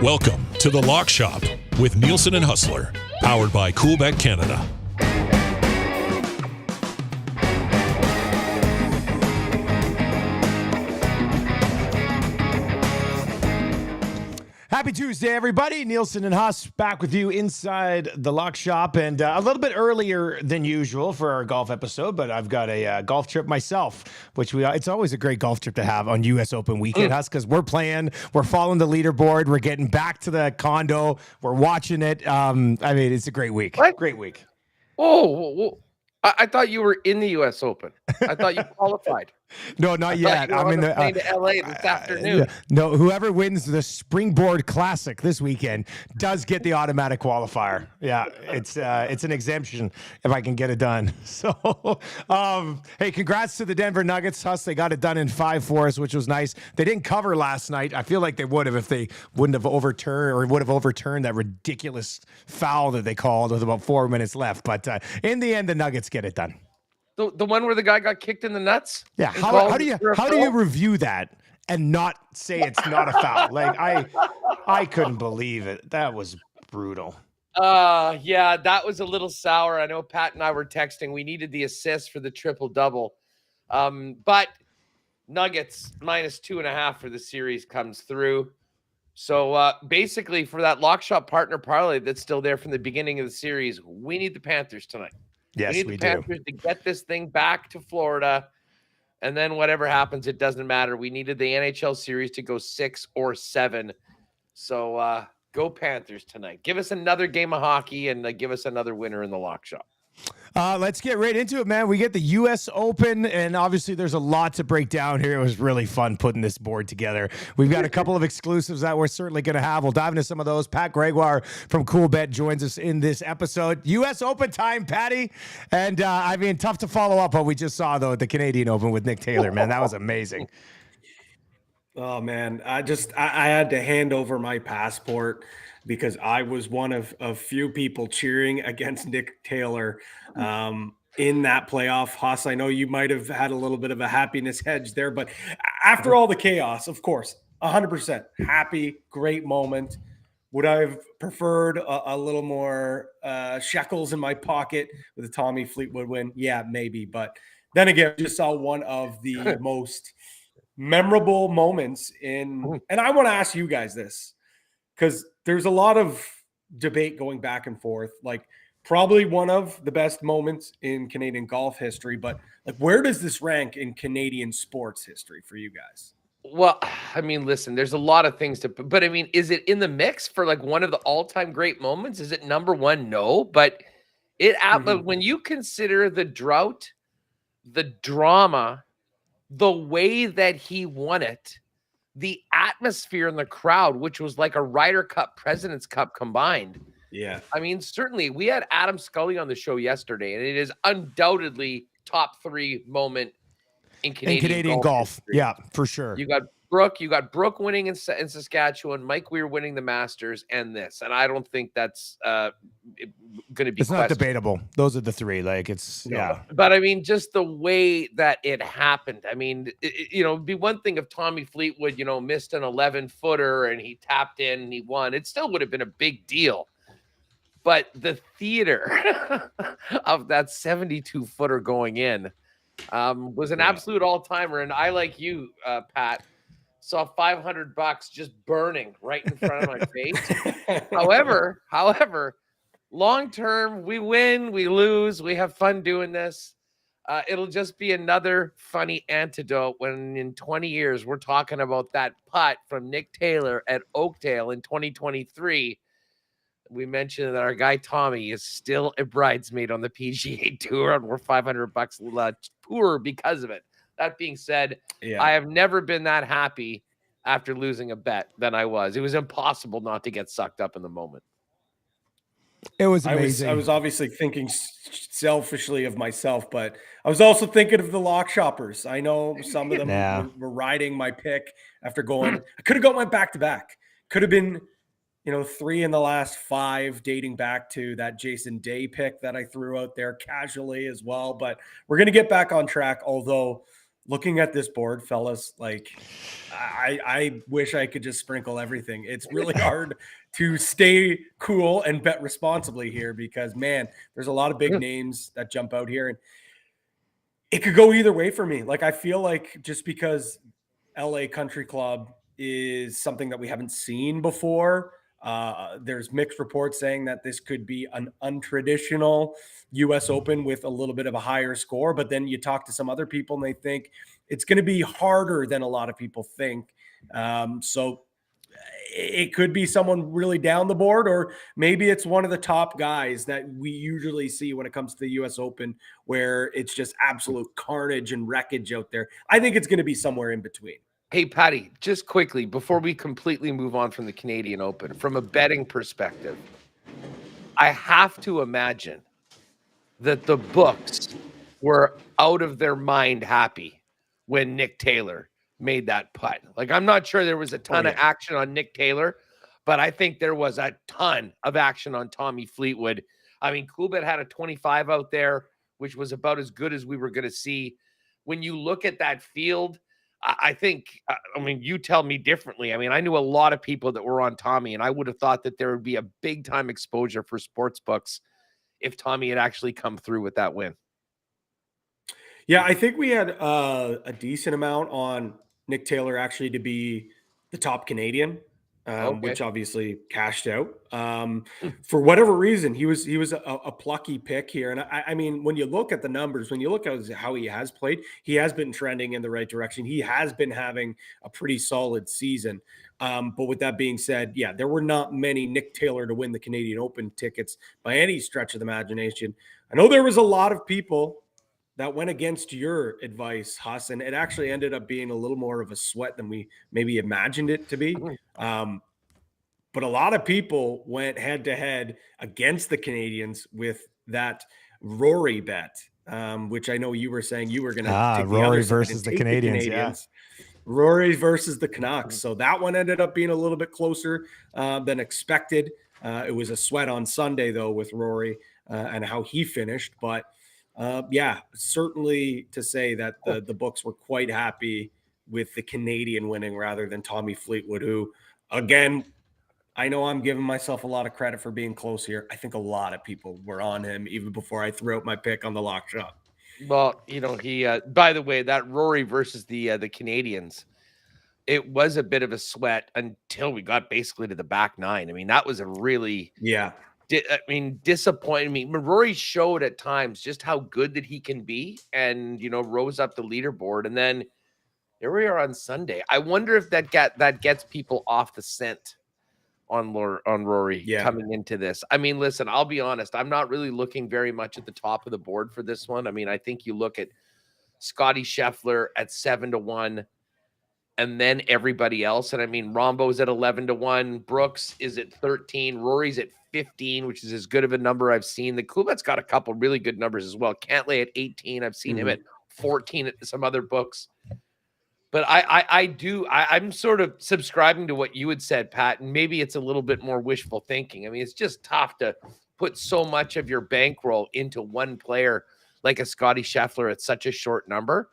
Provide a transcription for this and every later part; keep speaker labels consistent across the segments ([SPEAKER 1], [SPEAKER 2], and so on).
[SPEAKER 1] Welcome to The Lock Shop with Nielsen and Hustler, powered by Coolbet Canada.
[SPEAKER 2] Happy Tuesday, everybody. Nielsen and Hus back with you inside the Lock Shop, and a little bit earlier than usual for our golf episode, but I've got a golf trip myself, which it's always a great golf trip to have on U.S. Open weekend, Hus, because we're following the leaderboard, we're getting back to the condo, we're watching it. I mean, it's a great week.
[SPEAKER 3] What?
[SPEAKER 2] Great week.
[SPEAKER 3] Oh, I thought you were in the U.S. Open. I thought you qualified.
[SPEAKER 2] No, not yet.
[SPEAKER 3] I'm in the plane to L.A. this afternoon.
[SPEAKER 2] No, whoever wins the Springboard Classic this weekend does get the automatic qualifier. Yeah, it's an exemption if I can get it done. So, hey, congrats to the Denver Nuggets. Hus, they got it done in 5 for us, which was nice. They didn't cover last night. I feel like they would have if they would have overturned that ridiculous foul that they called with about 4 minutes left. But in the end, the Nuggets get it done.
[SPEAKER 3] The one where the guy got kicked in the nuts?
[SPEAKER 2] Yeah. How do you review that and not say it's not a foul? Like I couldn't believe it. That was brutal.
[SPEAKER 3] Yeah, that was a little sour. I know Pat and I were texting. We needed the assist for the triple-double. But Nuggets -2.5 for the series comes through. So basically for that lock shop partner parlay that's still there from the beginning of the series, we need the Panthers tonight.
[SPEAKER 2] Yes,
[SPEAKER 3] we need the Panthers to get this thing back to Florida, and then whatever happens, it doesn't matter. We needed the NHL series to go 6 or 7. So go Panthers tonight. Give us another game of hockey and give us another winner in the lock shop.
[SPEAKER 2] Let's get right into it, man. We get the U.S. Open, and obviously there's a lot to break down here. It was really fun putting this board together. We've got a couple of exclusives that we're certainly going to have. We'll dive into some of those. Pat Gregoire from Coolbet joins us in this episode. U.S. Open time, Patty. And, I mean, tough to follow up what we just saw, though, at the Canadian Open with Nick Taylor, man. That was amazing.
[SPEAKER 4] Oh, man. I had to hand over my passport because I was one of few people cheering against Nick Taylor in that playoff. Hus, I know you might have had a little bit of a happiness hedge there, but after all the chaos, of course, 100% happy, great moment. Would I have preferred a little more shekels in my pocket with a Tommy Fleetwood win? Yeah, maybe. But then again, just saw one of the most memorable moments and I want to ask you guys this, because there's a lot of debate going back and forth, like probably one of the best moments in Canadian golf history, but like where does this rank in Canadian sports history for you guys?
[SPEAKER 3] Well, I mean, listen, there's a lot of things but I mean, is it in the mix for like one of the all-time great moments? Is it number one? No, but when you consider the drought, the drama, the way that he won it, the atmosphere in the crowd, which was like a Ryder Cup, President's Cup combined.
[SPEAKER 4] Yeah.
[SPEAKER 3] I mean, certainly we had Adam Scully on the show yesterday, and it is undoubtedly top 3 moment in Canadian golf.
[SPEAKER 2] Yeah, for sure.
[SPEAKER 3] You got Brooke winning in Saskatchewan, Mike Weir winning the Masters, and this. And I don't think that's going to be.
[SPEAKER 2] It's not debatable. Those are the 3. Like yeah.
[SPEAKER 3] But I mean, just the way that it happened. I mean, it'd be one thing if Tommy Fleetwood, missed an 11-footer and he tapped in and he won. It still would have been a big deal. But the theater of that 72-footer going in was an absolute all-timer. And I, like you, Pat, saw $500 just burning right in front of my face. However, long-term, we win, we lose, we have fun doing this. It'll just be another funny antidote when in 20 years we're talking about that putt from Nick Taylor at Oakdale in 2023. We mentioned that our guy Tommy is still a bridesmaid on the PGA Tour, and we're $500 poorer because of it. That being said, I have never been that happy after losing a bet than I was. It was impossible not to get sucked up in the moment.
[SPEAKER 2] It was amazing.
[SPEAKER 4] I was obviously thinking selfishly of myself, but I was also thinking of the lock shoppers. I know some of them were riding my pick after going. I could have got my back-to-back. Could have been, 3 in the last 5, dating back to that Jason Day pick that I threw out there casually as well. But we're going to get back on track, although looking at this board, fellas, like I wish I could just sprinkle everything. It's really hard to stay cool and bet responsibly here because, man, there's a lot of big names that jump out here, and it could go either way for me. Like, I feel like just because LA Country Club is something that we haven't seen before, there's mixed reports saying that this could be an untraditional US Open with a little bit of a higher score. But then you talk to some other people and they think it's going to be harder than a lot of people think. So it could be someone really down the board, or maybe it's one of the top guys that we usually see when it comes to the US Open, where it's just absolute carnage and wreckage out there. I think it's going to be somewhere in between.
[SPEAKER 3] Hey, Patty, just quickly, before we completely move on from the Canadian Open, from a betting perspective, I have to imagine that the books were out of their mind happy when Nick Taylor made that putt. Like, I'm not sure there was a ton of action on Nick Taylor, but I think there was a ton of action on Tommy Fleetwood. I mean, Coolbet had a 25 out there, which was about as good as we were going to see. When you look at that field, I think, I mean, you tell me differently. I mean, I knew a lot of people that were on Tommy, and I would have thought that there would be a big time exposure for sports books if Tommy had actually come through with that win.
[SPEAKER 4] Yeah, I think we had a decent amount on Nick Taylor actually to be the top Canadian, which obviously cashed out. For whatever reason, he was a plucky pick here. And I mean, when you look at the numbers, when you look at how he has played, he has been trending in the right direction. He has been having a pretty solid season. But with that being said, yeah, there were not many Nick Taylor to win the Canadian Open tickets by any stretch of the imagination. I know there was a lot of people that went against your advice, Hus, and it actually ended up being a little more of a sweat than we maybe imagined it to be. But a lot of people went head to head against the Canadians with that Rory bet, which I know you were saying you were going to take
[SPEAKER 2] Rory versus the Canadians. Yeah.
[SPEAKER 4] Rory versus the Canucks. So that one ended up being a little bit closer than expected. It was a sweat on Sunday, though, with Rory and how he finished. But yeah, certainly to say that the books were quite happy with the Canadian winning rather than Tommy Fleetwood, who, again, I know I'm giving myself a lot of credit for being close here. I think a lot of people were on him even before I threw out my pick on the lock shot.
[SPEAKER 3] Well, you know, he, by the way, that Rory versus the Canadians, it was a bit of a sweat until we got basically to the back nine. I mean, that was a really, disappointing me. Rory showed at times just how good that he can be and, you know, rose up the leaderboard. And then here we are on Sunday. I wonder if that gets people off the scent on Rory coming into this. I mean, listen, I'll be honest. I'm not really looking very much at the top of the board for this one. I mean, I think you look at Scotty Scheffler at 7-1 and then everybody else. And I mean, Rombo's at 11-1. Brooks is at 13. Rory's at 15, which is as good of a number I've seen. The Coolbet's got a couple really good numbers as well. Cantlay at 18. I've seen him at 14 at some other books. But I'm sort of subscribing to what you had said, Pat, and maybe it's a little bit more wishful thinking. I mean, it's just tough to put so much of your bankroll into one player like a Scotty Scheffler at such a short number.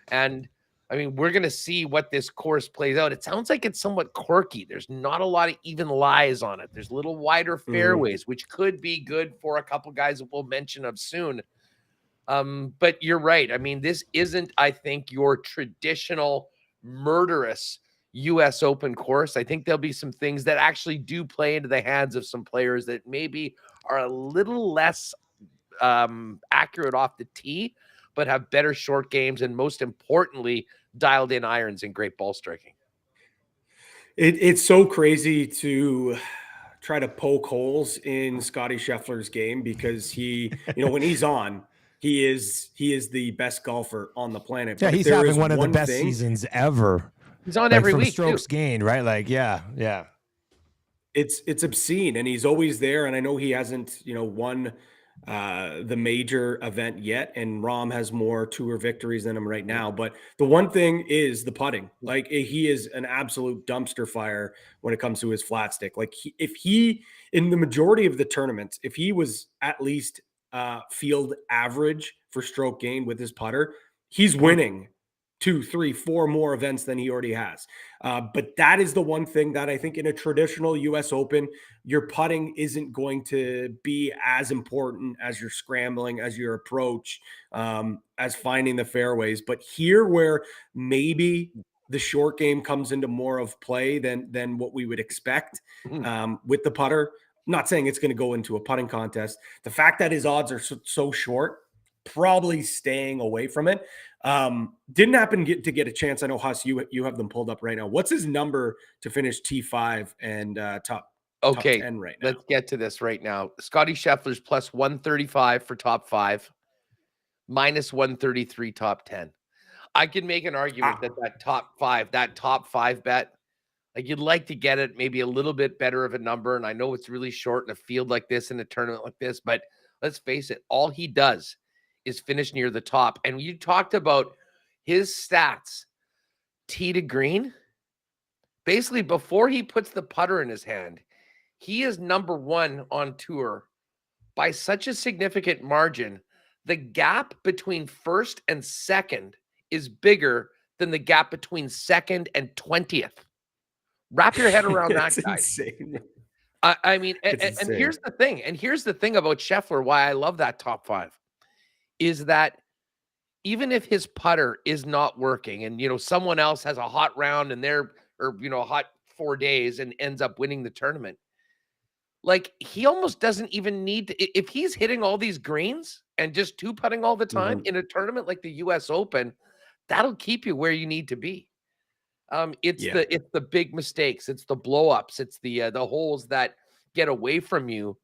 [SPEAKER 3] And I mean, we're going to see what this course plays out. It sounds like it's somewhat quirky. There's not a lot of even lies on it. There's little wider fairways, which could be good for a couple guys that we'll mention of soon. But you're right. I mean, this isn't, I think, your traditional murderous US Open course. I think there'll be some things that actually do play into the hands of some players that maybe are a little less accurate off the tee, but have better short games and most importantly, dialed in irons and great ball striking.
[SPEAKER 4] It's so crazy to try to poke holes in Scotty Scheffler's game because he, you know, when he's on, he is the best golfer on the planet.
[SPEAKER 2] Yeah, he's having one of the best seasons ever.
[SPEAKER 3] He's on every week.
[SPEAKER 2] Strokes gained, right? Like, yeah.
[SPEAKER 4] It's obscene, and he's always there. And I know he hasn't, you know, won the major event yet, and Rahm has more tour victories than him right now. But the one thing is the putting. Like, he is an absolute dumpster fire when it comes to his flat stick. Like, if he in the majority of the tournaments, if he was at least field average for stroke gain with his putter, he's winning 2, 3, 4 more events than he already has. But that is the one thing that I think in a traditional US Open, your putting isn't going to be as important as your scrambling, as your approach, as finding the fairways. But here where maybe the short game comes into more of play than what we would expect with the putter. I'm not saying it's going to go into a putting contest. The fact that his odds are so short, probably staying away from it. Didn't happen to get a chance. I know, Hus, you have them pulled up right now. What's his number to finish T5 and top 10 right now?
[SPEAKER 3] Let's get to this right now. Scotty Scheffler's plus 135 for top 5, minus 133 top 10. I can make an argument that top 5 bet, like you'd like to get it maybe a little bit better of a number. And I know it's really short in a field like this, in a tournament like this, but let's face it, all he does is finish near the top. And you talked about his stats, tee to green. Basically, before he puts the putter in his hand, he is number 1 on tour by such a significant margin. The gap between first and second is bigger than the gap between second and 20th. Wrap your head around that, guys.
[SPEAKER 4] Insane.
[SPEAKER 3] I mean, and here's the thing. And here's the thing about Scheffler, why I love that top 5, is that even if his putter is not working and, someone else has a hot round and a hot 4 days and ends up winning the tournament, like he almost doesn't even need to, if he's hitting all these greens and just 2-putting all the time in a tournament like the US Open, that'll keep you where you need to be. It's the big mistakes, it's the blow-ups, it's the holes that get away from you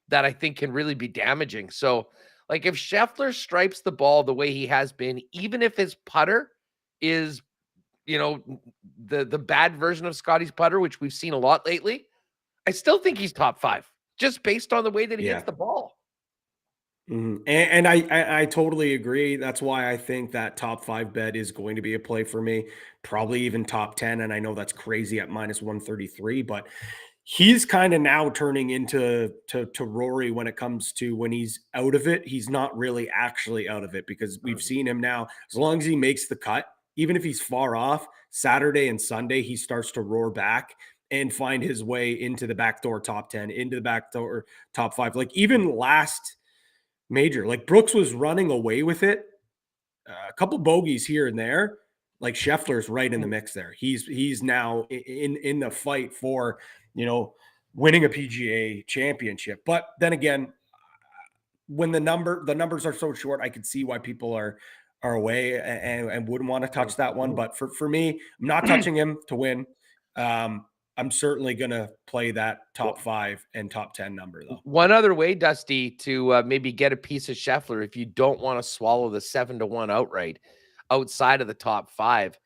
[SPEAKER 3] that I think can really be damaging. So, like if Scheffler stripes the ball the way he has been, even if his putter is, the bad version of Scotty's putter, which we've seen a lot lately, I still think he's top 5 just based on the way that he hits the ball.
[SPEAKER 4] And I totally agree. That's why I think that top 5 bet is going to be a play for me, probably even top 10. And I know that's crazy at minus 133, but he's kind of now turning into Rory when it comes to when he's out of it. He's not really actually out of it because we've seen him now, as long as he makes the cut, even if he's far off, Saturday and Sunday, he starts to roar back and find his way into the backdoor top 10, into the backdoor top 5. Like even last major, like Brooks was running away with it, a couple bogeys here and there. Like Scheffler's right in the mix there. He's now in the fight for, winning a PGA championship. But then again, when the numbers are so short, I could see why people are away and wouldn't want to touch that one. But for me, I'm not touching him to win. I'm certainly going to play that top 5 and top 10 number, though.
[SPEAKER 3] One other way, Dusty, to maybe get a piece of Scheffler, if you don't want to swallow the 7-1 outright outside of the top 5,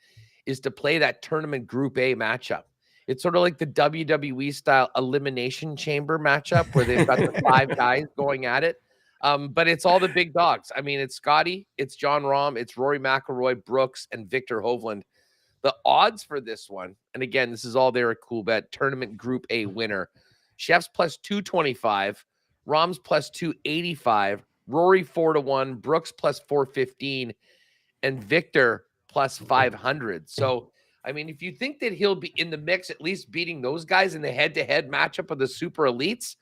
[SPEAKER 3] is to play that tournament Group A matchup. It's sort of like the WWE style elimination chamber matchup where they've got the 5 guys going at it. But it's all the big dogs. I mean, it's Scotty, it's Jon Rahm, it's Rory McIlroy, Brooks, and Victor Hovland. The odds for this one, and again, this is all there at Cool Bet, tournament Group A winner. Chef's plus 225, Rahm's plus 285, Rory 4-1, Brooks plus 415, and Victor plus 500. So, I mean, if you think that he'll be in the mix, at least beating those guys in the head-to-head matchup of the super elites,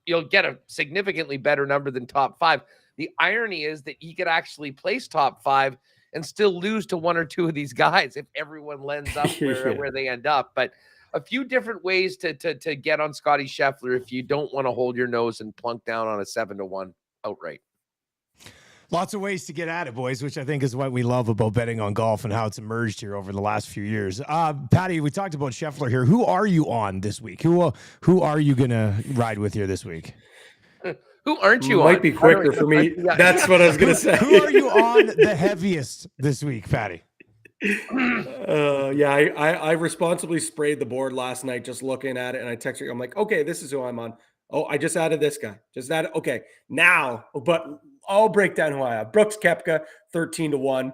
[SPEAKER 3] you'll get a significantly better number than top 5. The irony is that he could actually place top 5 and still lose to 1 or 2 of these guys if everyone lends up where they end up. But a few different ways to get on Scotty Scheffler if you don't want to hold your nose and plunk down on a 7-1 outright.
[SPEAKER 2] Lots of ways to get at it, boys, which I think is what we love about betting on golf and how it's emerged here over the last few years. Patty, we talked about Scheffler here. Who are you on this week? Who are you going to ride with here this week?
[SPEAKER 3] Who aren't you
[SPEAKER 4] Might
[SPEAKER 3] on?
[SPEAKER 4] be quicker for me. That's what I was going to say.
[SPEAKER 2] Who are you on the heaviest this week, Patty?
[SPEAKER 4] I responsibly sprayed the board last night just looking at it, and I texted you. I'm like, okay, this is who I'm on. Oh, I just added this guy. Just added. Okay, now, but I'll break down who I have. Brooks Koepka, 13-1.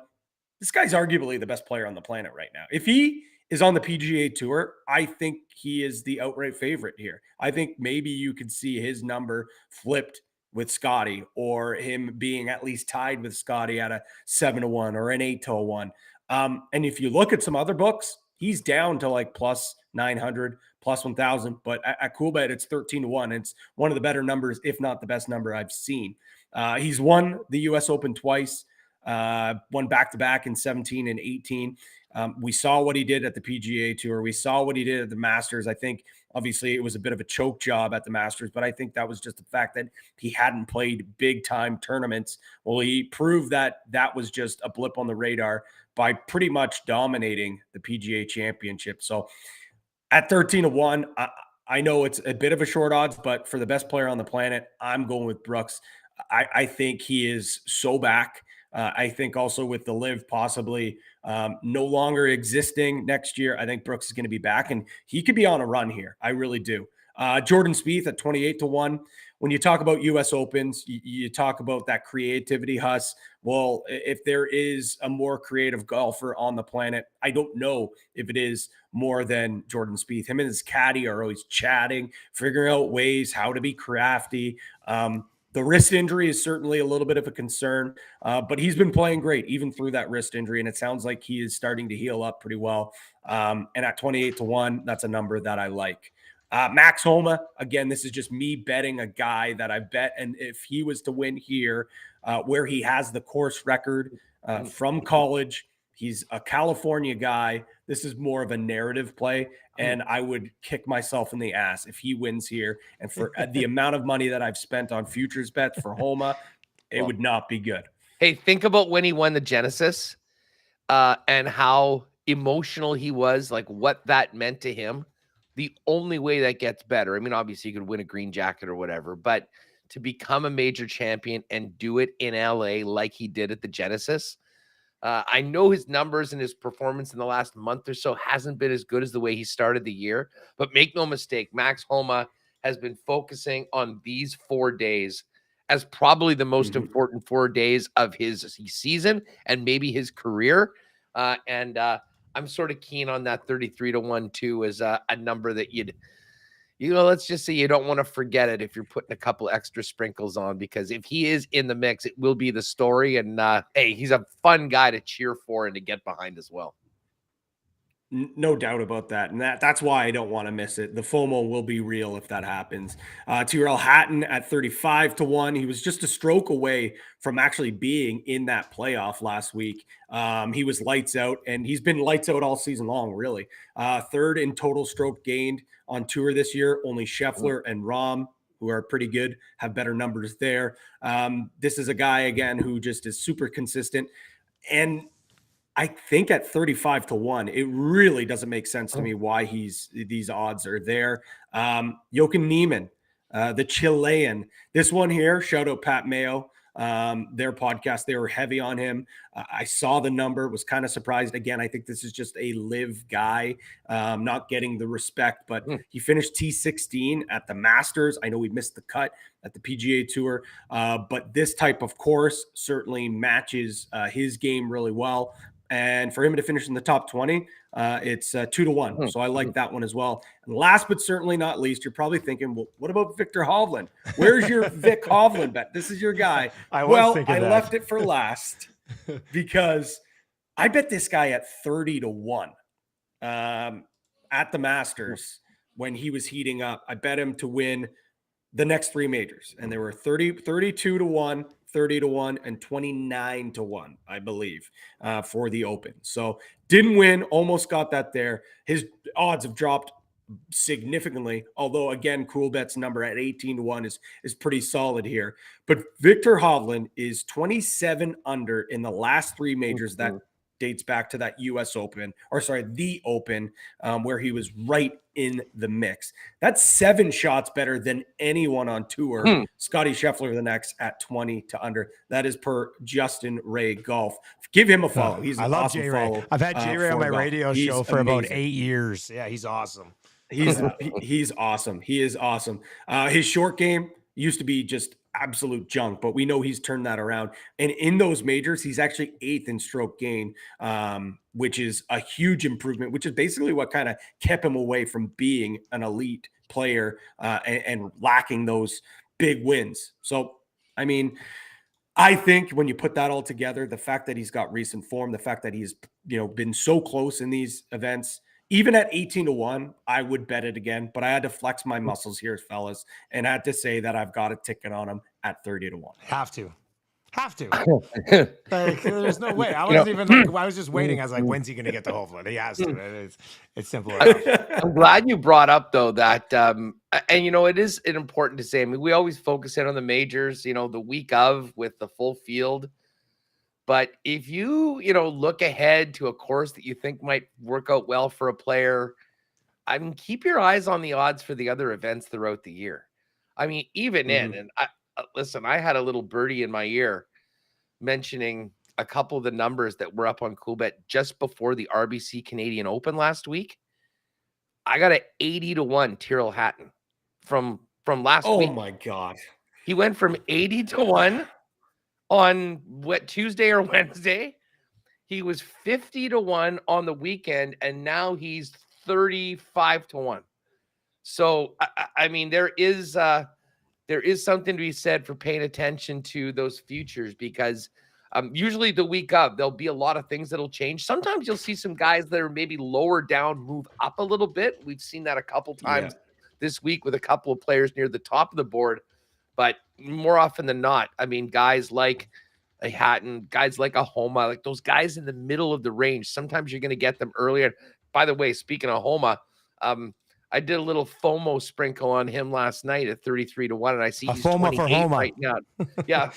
[SPEAKER 4] This guy's arguably the best player on the planet right now. If he is on the PGA Tour, I think he is the outright favorite here. I think maybe you could see his number flipped with Scotty, or him being at least tied with Scotty at a 7-1 or an 8-1. And if you look at some other books, he's down to like plus 900, plus 1,000. But at Coolbet, it's 13-1. It's one of the better numbers, if not the best number I've seen. He's won the U.S. Open twice, won back-to-back in 17 and 18. We saw what he did at the PGA Tour. We saw what he did at the Masters. I think, obviously, it was a bit of a choke job at the Masters, but I think that was just the fact that he hadn't played big-time tournaments. Well, he proved that that was just a blip on the radar by pretty much dominating the PGA Championship. So at 13-1, I know it's a bit of a short odds, but for the best player on the planet, I'm going with Brooks. I think he is so back. I think also with the live possibly no longer existing next year, I think Brooks is going to be back, and he could be on a run here. I really do. Jordan Spieth at 28-1. When you talk about U.S. Opens, you talk about that creativity, Hus. Well, if there is a more creative golfer on the planet, I don't know if it is more than Jordan Spieth. Him and his caddy are always chatting, figuring out ways how to be crafty. The wrist injury is certainly a little bit of a concern, but he's been playing great even through that wrist injury, and it sounds like he is starting to heal up pretty well. And at 28-1, that's a number that I like. Max Homa, again, this is just me betting a guy that I bet, and if he was to win here, where he has the course record from college, he's a California guy. This is more of a narrative play, and I would kick myself in the ass if he wins here. And for the amount of money that I've spent on futures bets for Homa, it would not be good.
[SPEAKER 3] Hey, think about when he won the Genesis and how emotional he was, like what that meant to him. The only way that gets better, I mean, obviously you could win a green jacket or whatever, but to become a major champion and do it in LA like he did at the Genesis, I know his numbers and his performance in the last month or so hasn't been as good as the way he started the year, but make no mistake, Max Homa has been focusing on these 4 days as probably the most important 4 days of his season and maybe his career. I'm sort of keen on that 33-1 too as a number that let's just say you don't want to forget it if you're putting a couple extra sprinkles on, because if he is in the mix, it will be the story. And hey, he's a fun guy to cheer for and to get behind as well.
[SPEAKER 4] No doubt about that. And that's why I don't want to miss it. The FOMO will be real if that happens. Tyrrell Hatton at 35-1. He was just a stroke away from actually being in that playoff last week. He was lights out, and he's been lights out all season long, really. Third in total stroke gained on tour this year. Only Scheffler and Rahm, who are pretty good, have better numbers there. This is a guy, again, who just is super consistent. And I think at 35-1, it really doesn't make sense to me why these odds are there. Jochen Niemann, the Chilean. This one here, shout out Pat Mayo, their podcast, they were heavy on him. I saw the number, was kind of surprised. Again, I think this is just a live guy, not getting the respect, but he finished T16 at the Masters. I know he missed the cut at the PGA Tour, but this type of course certainly matches his game really well. And for him to finish in the top 20, it's 2-1. So I like that one as well. And last but certainly not least, you're probably thinking, well, what about Victor Hovland? Where's your Vic Hovland bet? This is your guy. I left it for last because I bet this guy at 30-1 at the Masters when he was heating up. I bet him to win the next 3 majors. And there were 32-1. 30-1 and 29-1, I believe, for the Open. So didn't win, almost got that there. His odds have dropped significantly, although again, Coolbet's number at 18-1 is pretty solid here. But Victor Hovland is 27 under in the last 3 majors. That dates back to that U.S. Open, the Open, where he was right in the mix. That's 7 shots better than anyone on tour. Scotty Scheffler the next at 20 to under. That is per Justin Ray Golf. Give him a follow. He's an awesome follow.
[SPEAKER 2] I've had Jay Ray on my radio show for about 8 years. Yeah, he's awesome.
[SPEAKER 4] He's awesome. He is awesome. His short game used to be just absolute junk, but we know he's turned that around. And in those majors, he's actually 8th in stroke gain, which is a huge improvement, which is basically what kind of kept him away from being an elite player and lacking those big wins. So I mean, I think when you put that all together, the fact that he's got recent form, the fact that he's, been so close in these events, even at 18-1, I would bet it again, but I had to flex my muscles here, fellas, and I had to say that I've got a ticket on him at 30-1.
[SPEAKER 2] Have to. Like, there's no way. I wasn't even like, I was just waiting. I was like, when's he going to get the whole foot? He has to. It's simple enough.
[SPEAKER 3] I'm glad you brought up though that, and it is important to say. I mean, we always focus in on the majors, the week of with the full field. But if you, look ahead to a course that you think might work out well for a player, I mean, keep your eyes on the odds for the other events throughout the year. I mean, even and listen, I had a little birdie in my ear mentioning a couple of the numbers that were up on CoolBet just before the RBC Canadian Open last week. I got an 80-1 Tyrrell Hatton from last week.
[SPEAKER 4] Oh my God.
[SPEAKER 3] He went from 80-1 on Tuesday or Wednesday. He was 50-1 on the weekend, and now he's 35-1. So I mean, there is something to be said for paying attention to those futures, because usually the week of, there'll be a lot of things that'll change. Sometimes you'll see some guys that are maybe lower down move up a little bit. We've seen that a couple times this week with a couple of players near the top of the board. But more often than not, I mean, guys like a Hatton, guys like a Homa, like those guys in the middle of the range, sometimes you're going to get them earlier. By the way, speaking of Homa, I did a little FOMO sprinkle on him last night at 33-1, and I see he's
[SPEAKER 2] FOMO for
[SPEAKER 3] 28
[SPEAKER 2] Homa
[SPEAKER 3] right now. Yeah.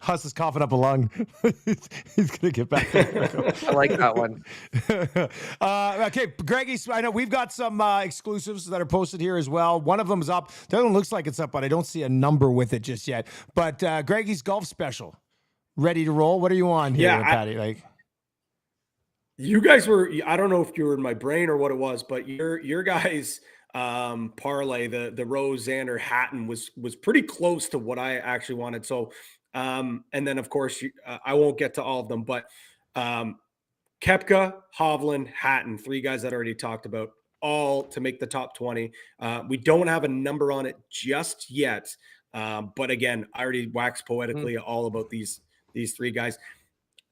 [SPEAKER 2] Hus is coughing up a lung. He's going to get back there.
[SPEAKER 3] I like that one.
[SPEAKER 2] Okay, Greggy, I know we've got some exclusives that are posted here as well. One of them is up. The other one looks like it's up, but I don't see a number with it just yet. But Greggy's golf special, ready to roll. What are you on here, Patty?
[SPEAKER 4] You guys were, I don't know if you were in my brain or what it was, but your guys' parlay, the Rose Xander Hatton was pretty close to what I actually wanted. So, and then of course, I won't get to all of them, but Koepka, Hovland, Hatton, three guys that I already talked about, all to make the top 20. We don't have a number on it just yet. But again, I already waxed poetically all about these three guys.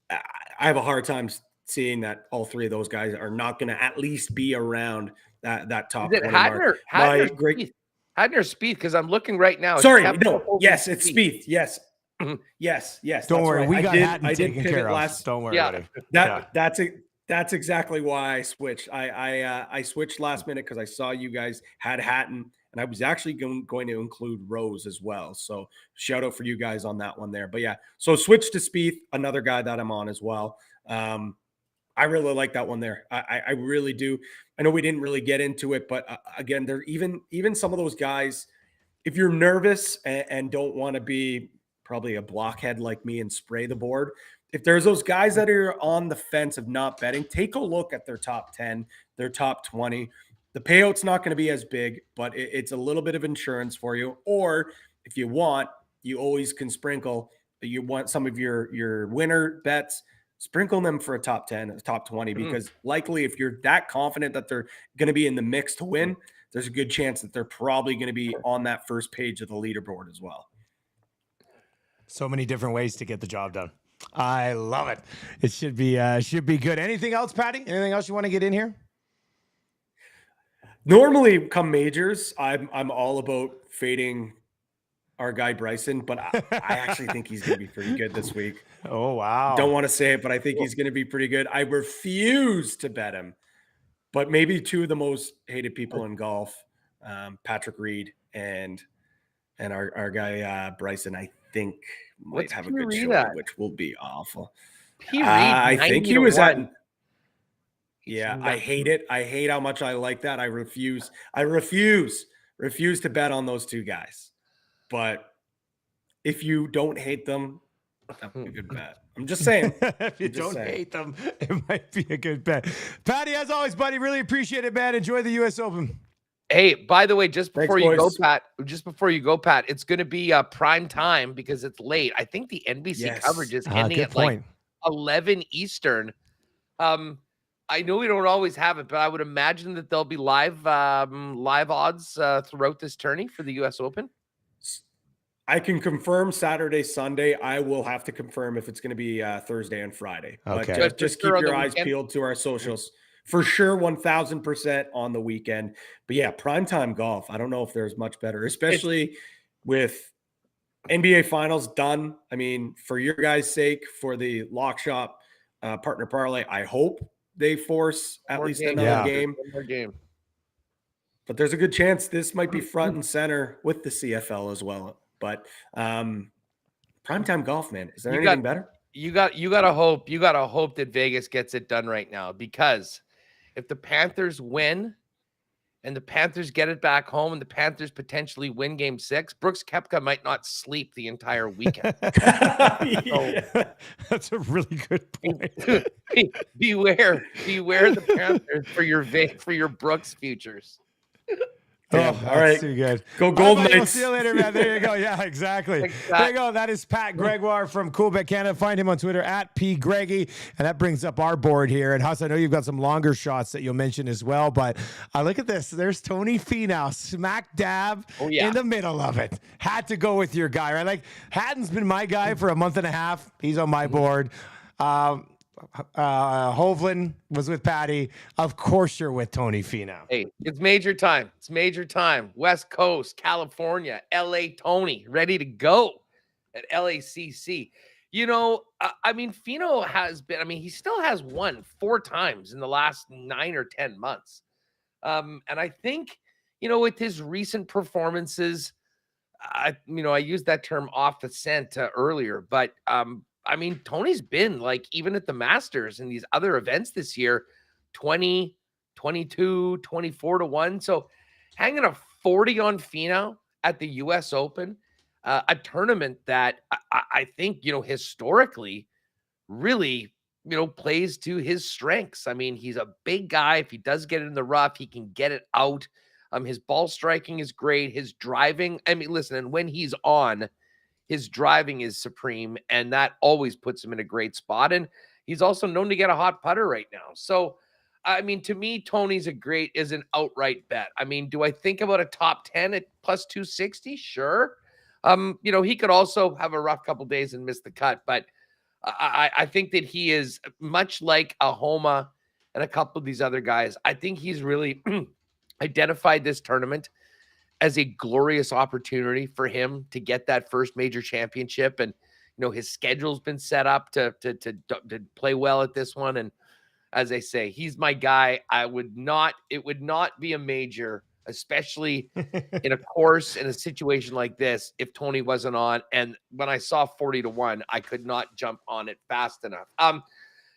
[SPEAKER 4] I have a hard time seeing that all three of those guys are not going to at least be around that top 20 mark.
[SPEAKER 3] Hadner Spieth, because I'm looking right now.
[SPEAKER 4] Sorry, no, yes, it's Spieth. Yes. Yes.
[SPEAKER 2] Don't worry,
[SPEAKER 4] right.
[SPEAKER 2] we got Hatton
[SPEAKER 4] I did
[SPEAKER 2] taken
[SPEAKER 4] pivot
[SPEAKER 2] care of.
[SPEAKER 4] last.
[SPEAKER 2] Don't worry about it.
[SPEAKER 4] That's exactly why I switched. I switched last minute because I saw you guys had Hatton, and I was actually going to include Rose as well. So shout out for you guys on that one there. But yeah, so switch to Spieth, another guy that I'm on as well. I really like that one there. I really do. I know we didn't really get into it, but again, there even some of those guys, if you're nervous and don't want to be probably a blockhead like me and spray the board, if there's those guys that are on the fence of not betting, take a look at their top 10, their top 20. The payout's not going to be as big, but it's a little bit of insurance for you. Or if you want, you always can sprinkle. You want some of your winner bets, sprinkle them for a top 10, a top 20, because likely if you're that confident that they're going to be in the mix to win, there's a good chance that they're probably going to be on that first page of the leaderboard as well.
[SPEAKER 2] So many different ways to get the job done. I love it. It should be good. Anything else, Patty? Anything else you want to get in here?
[SPEAKER 4] Normally, come majors, I'm all about fading our guy Bryson, but I actually think he's going to be pretty good this week.
[SPEAKER 2] Oh, wow.
[SPEAKER 4] Don't want to say it, but I think he's going to be pretty good. I refuse to bet him, but maybe two of the most hated people in golf, Patrick Reed and our guy Bryson, I think might have a good show, which will be awful. I think he was at. Yeah, I hate it. I hate how much I like that. I refuse to bet on those two guys. But if you don't hate them, that would be a good bet. I'm just saying.
[SPEAKER 2] If you don't hate them, it might be a good bet. Patty, as always, buddy, really appreciate it, man. Enjoy the U.S. Open.
[SPEAKER 3] Hey, by the way, just before you go, Pat, it's going to be prime time because it's late. I think the NBC coverage is ending at like 11 Eastern. I know we don't always have it, but I would imagine that there'll be live odds throughout this tourney for the U.S. Open.
[SPEAKER 4] I can confirm Saturday, Sunday. I will have to confirm if it's going to be Thursday and Friday.
[SPEAKER 2] Okay.
[SPEAKER 4] But just keep your eyes peeled to our socials. For sure, 1,000% on the weekend. But yeah, primetime golf. I don't know if there's much better, especially with NBA Finals done. I mean, for your guys' sake, for the Lock Shop partner parlay, I hope they force at least another game.
[SPEAKER 3] One more game.
[SPEAKER 4] But there's a good chance this might be front and center with the CFL as well. But primetime golf, man, is there anything better?
[SPEAKER 3] You gotta hope that Vegas gets it done right now, because if the Panthers win and the Panthers get it back home and the Panthers potentially win game 6, Brooks Koepka might not sleep the entire weekend.
[SPEAKER 2] That's a really good point.
[SPEAKER 3] beware the Panthers for your Brooks futures.
[SPEAKER 2] Damn, all right. Too good.
[SPEAKER 4] Go Golden Knights.
[SPEAKER 2] We'll see you later, man. There you go. Yeah, exactly. There you go. That is Pat Gregoire from Coolbet Canada. Find him on Twitter at @PGreggy. And that brings up our board here. And Hus, I know you've got some longer shots that you'll mention as well. But look at this. There's Tony Finau, smack dab in the middle of it. Had to go with your guy, right? Like, Hatton's been my guy for a month and a half. He's on my board. Hovland was with Patty. Of course you're with Tony Finau.
[SPEAKER 3] Hey, it's major time. It's major time. West Coast, California, LA Tony, ready to go at LACC. You know, I mean, Finau has been, I mean, he still has won 4 times in the last 9 or 10 months. And I think, you know, with his recent performances, I used that term off the scent earlier, but I mean, Tony's been, like, even at the Masters and these other events this year, 20, 22, 24 to 1. So hanging a 40 on Finau at the U.S. Open, a tournament that I think, you know, historically really, you know, plays to his strengths. I mean, he's a big guy. If he does get it in the rough, he can get it out. His ball striking is great. His driving, I mean, listen, and when he's on, his driving is supreme, and that always puts him in a great spot. And he's also known to get a hot putter right now. So, I mean, to me, Tony's is an outright bet. I mean, do I think about a top 10 at plus 260? Sure. You know, he could also have a rough couple days and miss the cut, but I think that he is much like a Homa and a couple of these other guys. I think he's really identified this tournament as a glorious opportunity for him to get that first major championship. And, you know, his schedule's been set up to play well at this one. And as I say, he's my guy. it would not be a major, especially in a course, in a situation like this, if Tony wasn't on. And when I saw 40 to 1, I could not jump on it fast enough.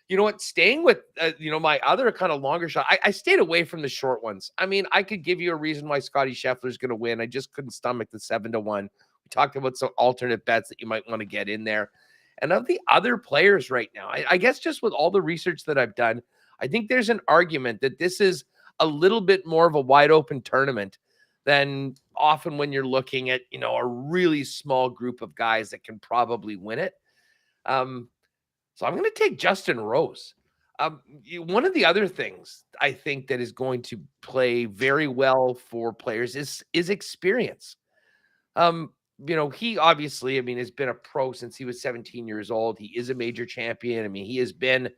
[SPEAKER 3] You know what? Staying with, my other kind of longer shot, I stayed away from the short ones. I mean, I could give you a reason why Scotty Scheffler's going to win. I just couldn't stomach the 7 to 1. We talked about some alternate bets that you might want to get in there. And of the other players right now, I guess just with all the research that I've done, I think there's an argument that this is a little bit more of a wide open tournament than often when you're looking at, you know, a really small group of guys that can probably win it. So I'm going to take Justin Rose. One of the other things I think that is going to play very well for players is experience. You know, he obviously, I mean, has been a pro since he was 17 years old. He is a major champion. I mean, he has been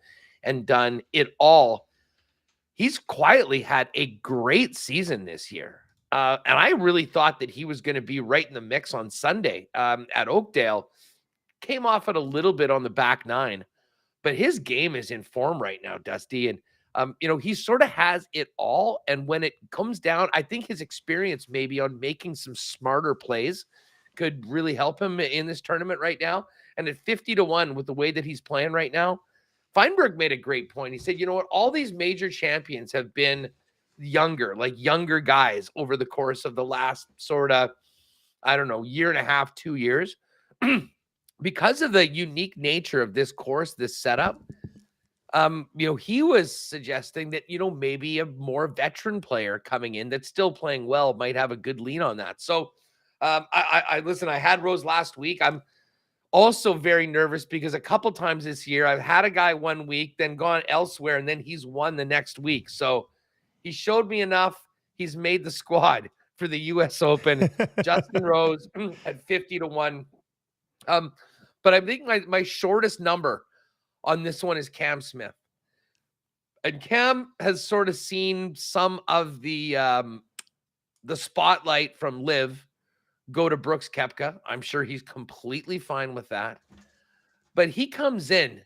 [SPEAKER 3] and done it all. He's quietly had a great season this year. And I really thought that he was going to be right in the mix on Sunday at Oakdale. Came off it a little bit on the back 9, but his game is in form right now, Dusty. And, you know, he sort of has it all. And when it comes down, I think his experience maybe on making some smarter plays could really help him in this tournament right now. And at 50 to 1 with the way that he's playing right now, Feinberg made a great point. He said, you know what, all these major champions have been younger guys over the course of the last sort of, I don't know, year and a half, 2 years. Because of the unique nature of this course, this setup, you know, he was suggesting that, you know, maybe a more veteran player coming in that's still playing well might have a good lean on that. So I listen, I had Rose last week. I'm Also very nervous because a couple times this year I've had a guy 1 week, then gone elsewhere, and then he's won the next week. So he showed me enough. He's made the squad for the U.S. Open. Justin Rose at 50-1. But I think my shortest number on this one is Cam Smith. And Cam has sort of seen some of the spotlight from Liv go to Brooks Koepka. I'm sure he's completely fine with that. But he comes in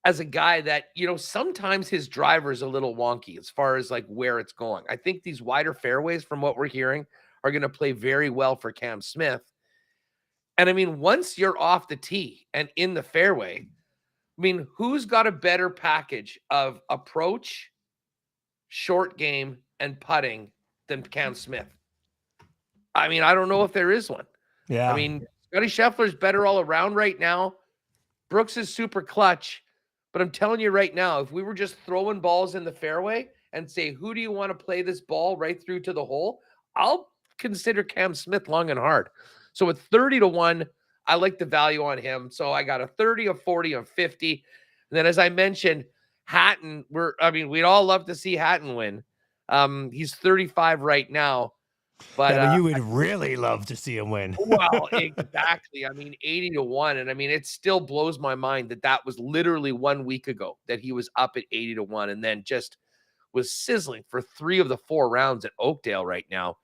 [SPEAKER 3] as a guy that, sometimes his driver is a little wonky as far as like where it's going. I think these wider fairways, from what we're hearing, are going to play very well for Cam Smith. And I mean, once you're off the tee and in the fairway, I mean, who's got a better package of approach, short game, and putting than Cam Smith? I mean, I don't know if there is one.
[SPEAKER 2] Yeah.
[SPEAKER 3] I mean, Scotty Scheffler's better all around right now. Brooks is super clutch. But I'm telling you right now, if we were just throwing balls in the fairway and say, who do you want to play this ball right through to the hole? I'll consider Cam Smith long and hard. So at 30-1, I like the value on him. So I got a 30, a 40, a 50. And then, as I mentioned, Hatton, we'd all love to see Hatton win. He's 35 right now. But
[SPEAKER 2] you would really love to see him win.
[SPEAKER 3] Well, exactly. I mean, 80-1. And I mean, it still blows my mind that was literally 1 week ago that he was up at 80-1 and then just was sizzling for 3 of the 4 rounds at Oakdale right now.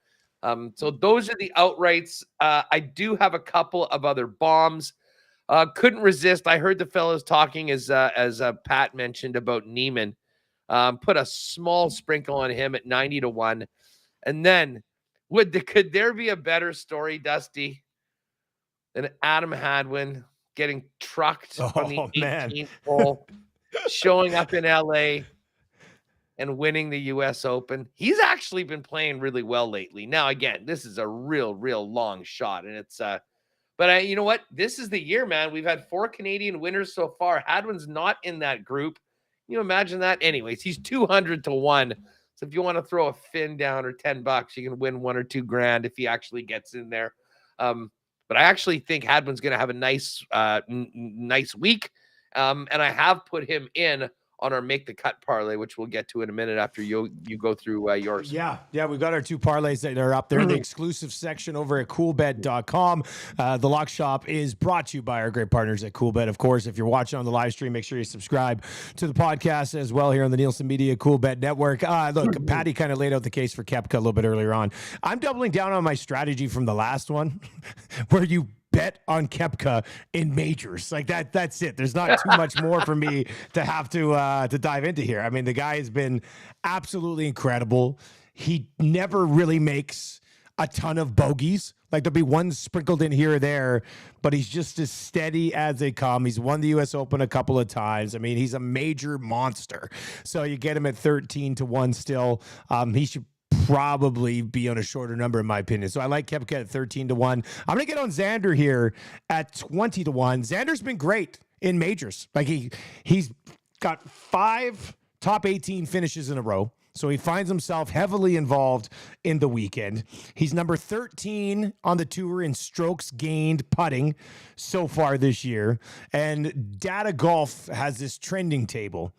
[SPEAKER 3] So those are the outrights. I do have a couple of other bombs. Couldn't resist. I heard the fellows talking as Pat mentioned about Neiman. Put a small sprinkle on him at 90-1. And then could there be a better story, Dusty, than Adam Hadwin getting trucked on the 18th hole, showing up in LA and winning the US Open? He's actually been playing really well lately. Now, again, this is a real long shot. And it's, but you know what? This is the year, man. We've had 4 Canadian winners so far. Hadwin's not in that group. Can you imagine that? Anyways, he's 200-1. So if you want to throw a fin down or $10, you can win $1 or $2 grand if he actually gets in there. But I actually think Hadwin's going to have a nice week. And I have put him in on our Make the Cut parlay, which we'll get to in a minute after you go through yours.
[SPEAKER 2] Yeah, we've got our 2 parlays that are up there in the exclusive section over at coolbet.com. The Lock Shop is brought to you by our great partners at Coolbet. Of course, if you're watching on the live stream, make sure you subscribe to the podcast as well here on the Nielsen Media Coolbet Network. Look, Patty kind of laid out the case for Koepka a little bit earlier on. I'm doubling down on my strategy from the last one where you bet on Koepka in majors. Like that's it. There's not too much more for me to have to dive into here. I mean, the guy has been absolutely incredible. He never really makes a ton of bogeys. Like there'll be one sprinkled in here or there, but he's just as steady as they come. He's won the US Open a couple of times. I mean, he's a major monster. So you get him at 13-1 still. He should probably be on a shorter number in my opinion. So I like Koepka at 13-1. I'm going to get on Xander here at 20-1. Xander's been great in majors. Like he's got 5 top 18 finishes in a row. So he finds himself heavily involved in the weekend. He's number 13 on the tour in strokes gained putting so far this year. And Data Golf has this trending table.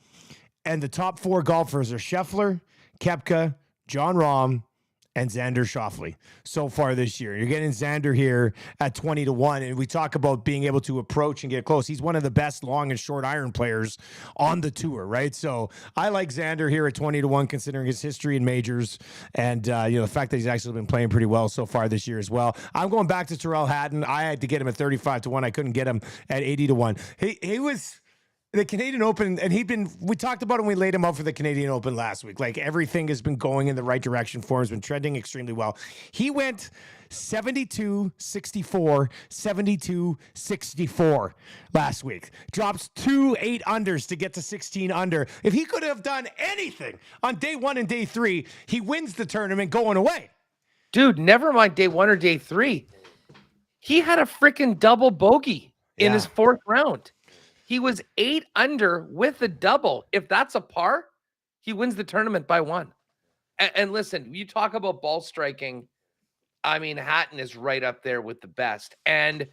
[SPEAKER 2] And the top 4 golfers are Scheffler, Koepka, Jon Rahm, and Xander Schauffele so far this year. You're getting Xander here at 20-1, and we talk about being able to approach and get close. He's one of the best long and short iron players on the tour, right? So I like Xander here at 20-1, considering his history in majors and the fact that he's actually been playing pretty well so far this year as well. I'm going back to Tyrrell Hatton. I had to get him at 35-1. I couldn't get him at 80-1. He was the Canadian Open, and we talked about him, we laid him out for the Canadian Open last week. Like everything has been going in the right direction for him. He's been trending extremely well. He went 72-64, 72-64 last week. Drops 2 8-unders to get to 16 under. If he could have done anything on day 1 and day 3, he wins the tournament going away.
[SPEAKER 3] Dude, never mind day 1 or day 3. He had a freaking double bogey in his 4th round. He was 8 under with a double. If that's a par, he wins the tournament by 1. And listen, you talk about ball striking. I mean, Hatton is right up there with the best. And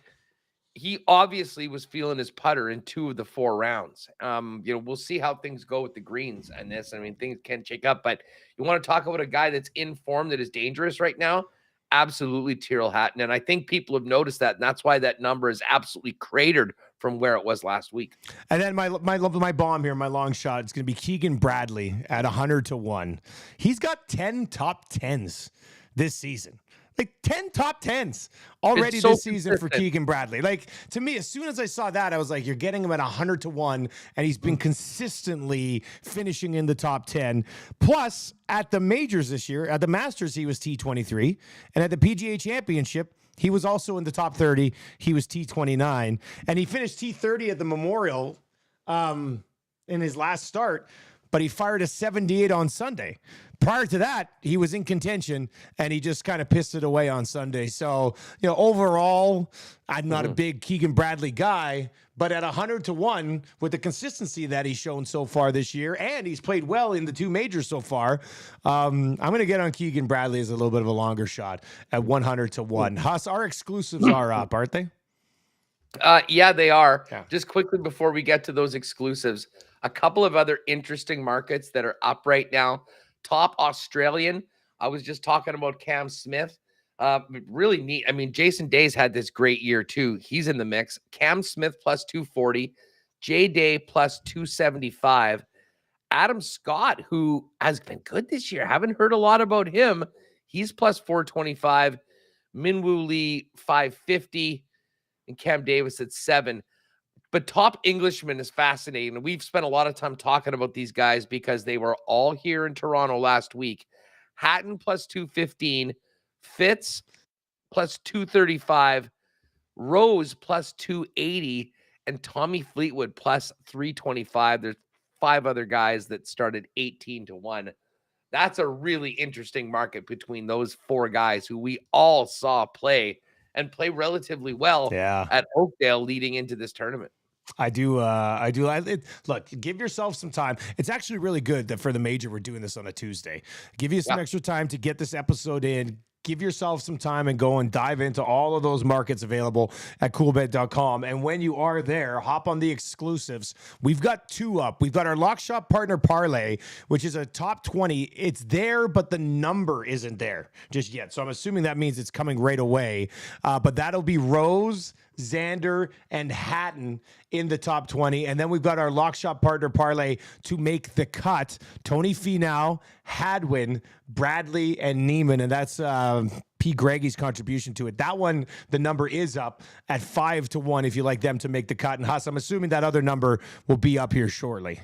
[SPEAKER 3] he obviously was feeling his putter in 2 of the 4 rounds. We'll see how things go with the greens and this. I mean, things can shake up, but you want to talk about a guy that's in form that is dangerous right now? Absolutely, Tyrrell Hatton. And I think people have noticed that, and that's why that number is absolutely cratered from where it was last week.
[SPEAKER 2] And then my bomb here, my long shot, it's going to be Keegan Bradley at 100-1. He's got 10 top 10s this season. Like 10 top 10s already this season for Keegan Bradley. Like, to me, as soon as I saw that, I was like, you're getting him at 100-1, and he's been consistently finishing in the top 10. Plus, at the majors this year, at the Masters, he was T23, and at the PGA Championship, he was also in the top 30. He was T29, and he finished T30 at the Memorial in his last start, but he fired a 78 on Sunday. Prior to that, he was in contention, and he just kind of pissed it away on Sunday. So, overall, I'm not a big Keegan Bradley guy, but at 100-1, with the consistency that he's shown so far this year, and he's played well in the 2 majors so far, I'm going to get on Keegan Bradley as a little bit of a longer shot at 100-1. Hus, our exclusives are up, aren't they?
[SPEAKER 3] Yeah, they are.
[SPEAKER 2] Yeah.
[SPEAKER 3] Just quickly before we get to those exclusives, a couple of other interesting markets that are up right now. Top Australian. I was just talking about Cam Smith. Really neat. I mean, Jason Day's had this great year too. He's in the mix. Cam Smith plus 240, Jay Day plus 275. Adam Scott, who has been good this year. Haven't heard a lot about him. He's plus 425. Minwoo Lee 550, and Cam Davis at 7. But Top Englishman is fascinating. We've spent a lot of time talking about these guys because they were all here in Toronto last week. Hatton plus 215, Fitz plus 235, Rose plus 280, and Tommy Fleetwood plus 325. There's 5 other guys that started 18-1. That's a really interesting market between those 4 guys who we all saw play and play relatively well at Oakdale leading into this tournament.
[SPEAKER 2] I do. Look, give yourself some time. It's actually really good that for the major, we're doing this on a Tuesday. Give you some extra time to get this episode in. Give yourself some time and go and dive into all of those markets available at coolbet.com. And when you are there, hop on the exclusives. We've got 2 up. We've got our Lock Shop Partner Parlay, which is a top 20. It's there, but the number isn't there just yet. So I'm assuming that means it's coming right away. But that'll be Rose, Xander, and Hatton in the top 20. And then we've got our Lock Shop Partner Parlay to make the cut. Tony Finau, Hadwin, Bradley, and Neiman. And that's P. Gregoire's contribution to it. That one, the number is up at 5-1 if you like them to make the cut. And Hus, I'm assuming that other number will be up here shortly.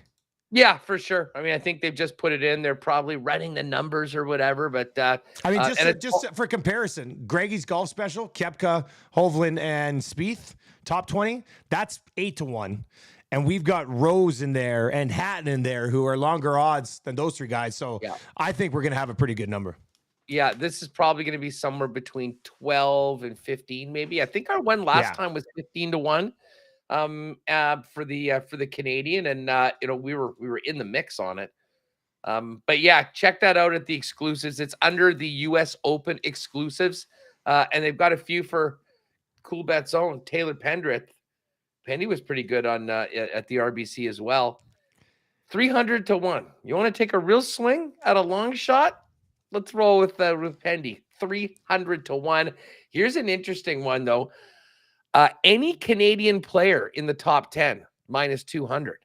[SPEAKER 3] Yeah, for sure. I mean, I think they've just put it in. They're probably running the numbers or whatever. But
[SPEAKER 2] I mean, just for comparison, Greggy's golf special, Koepka, Hovland, and Spieth, top 20, that's 8-1. And we've got Rose in there and Hatton in there, who are longer odds than those 3 guys. So I think we're going to have a pretty good number.
[SPEAKER 3] Yeah, this is probably going to be somewhere between 12 and 15, maybe. I think our one last time was 15-1 for the Canadian, and we were in the mix on it. But yeah, check that out at the exclusives. It's under the US Open exclusives, and they've got a few for Cool Bet's own Taylor Pendrith. Pendy was pretty good on at the RBC as well. 300-1. You want to take a real swing at a long shot? Let's roll with Pendy. 300-1. Here's an interesting one though. Any Canadian player in the top 10 minus 200.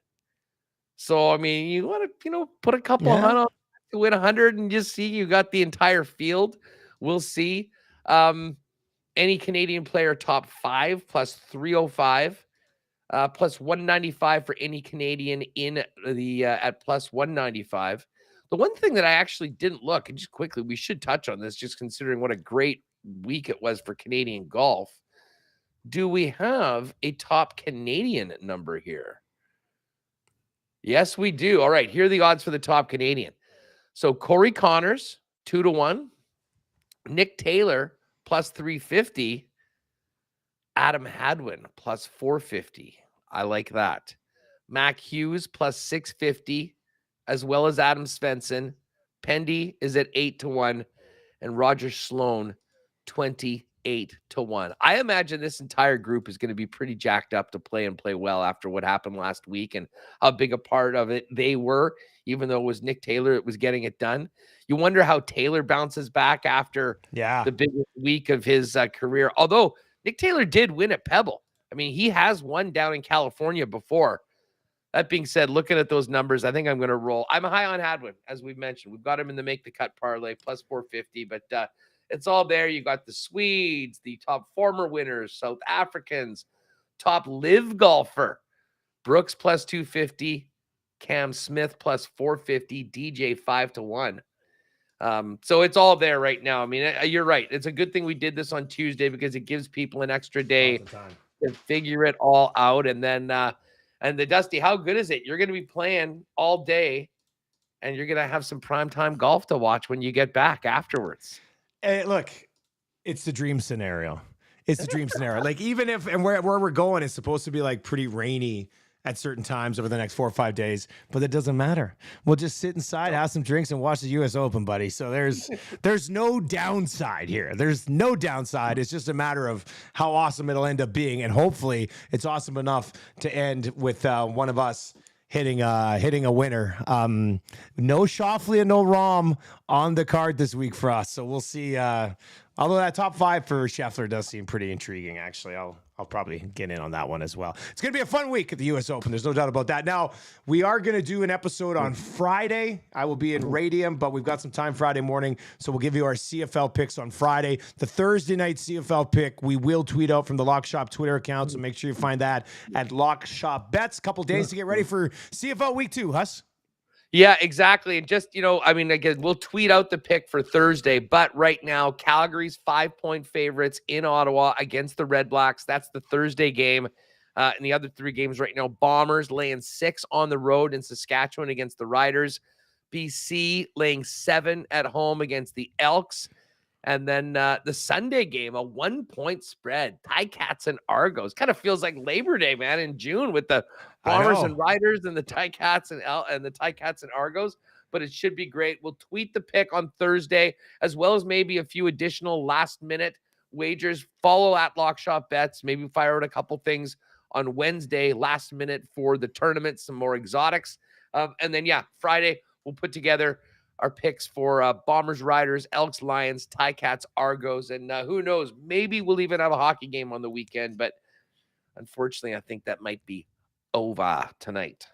[SPEAKER 3] So I mean, you want to put a couple of hundred to win 100 and just see you got the entire field. We'll see. Any Canadian player top 5 plus 305. Plus 195 for any Canadian in the at plus 195. The one thing that I actually didn't look, and just quickly, we should touch on this, just considering what a great week it was for Canadian golf. Do we have a top Canadian number here? Yes, we do. All right, here are the odds for the top Canadian. So Corey Connors, 2-1. Nick Taylor, plus 350. Adam Hadwin, plus 450. I like that. Mac Hughes, plus 650, as well as Adam Svensson. Pendy is at 8-1, and Roger Sloan, 20-1. 8-1. I imagine this entire group is going to be pretty jacked up to play and play well after what happened last week and how big a part of it they were, even though it was Nick Taylor that was getting it done. You wonder how Taylor bounces back after the biggest week of his career. Although Nick Taylor did win at Pebble. I mean, he has won down in California before. That being said, looking at those numbers, I think I'm going to roll. I'm high on Hadwin, as we've mentioned. We've got him in the make the cut parlay, plus 450, but it's all there. You got the Swedes, the top former winners, South Africans, top live golfer, Brooks plus 250, Cam Smith plus 450, DJ 5-1. So it's all there right now. I mean, you're right. It's a good thing we did this on Tuesday because it gives people an extra day to figure it all out. And then, and the Dusty, how good is it? You're going to be playing all day and you're going to have some primetime golf to watch when you get back afterwards.
[SPEAKER 2] Hey, look, it's the dream scenario. It's the dream scenario. Like, even if, and where we're going is supposed to be like pretty rainy at certain times over the next 4 or 5 days, but it doesn't matter. We'll just sit inside, have some drinks, and watch the U.S. Open, buddy. So there's no downside here. There's no downside. It's just a matter of how awesome it'll end up being, and hopefully it's awesome enough to end with one of us hitting a winner. No Shoffley and no Rom on the card this week for us. So we'll see. Although that top 5 for Scheffler does seem pretty intriguing, actually. I'll probably get in on that one as well. It's going to be a fun week at the U.S. Open. There's no doubt about that. Now, we are going to do an episode on Friday. I will be in Radium, but we've got some time Friday morning, so we'll give you our CFL picks on Friday. The Thursday night CFL pick, we will tweet out from the Lock Shop Twitter account, so make sure you find that at Lock Shop Bets. A couple days to get ready for CFL Week 2, Hus.
[SPEAKER 3] Yeah, exactly. And just, I mean, again, we'll tweet out the pick for Thursday, but right now, Calgary's 5-point favorites in Ottawa against the Red Blacks. That's the Thursday game. And the other 3 games right now, Bombers laying 6 on the road in Saskatchewan against the Riders. BC laying 7 at home against the Elks. And then the Sunday game, a 1-point spread, Ticats and Argos. Kind of feels like Labor Day, man, in June with the Bombers and Riders and the Ticats and the Ticats and Argos. But it should be great. We'll tweet the pick on Thursday, as well as maybe a few additional last-minute wagers. Follow at Lock Shop Bets. Maybe fire out a couple things on Wednesday, last minute for the tournament, some more exotics. And then, Friday, we'll put together our picks for Bombers, Riders, Elks, Lions, Ticats, Argos, and who knows, maybe we'll even have a hockey game on the weekend, but unfortunately, I think that might be over tonight.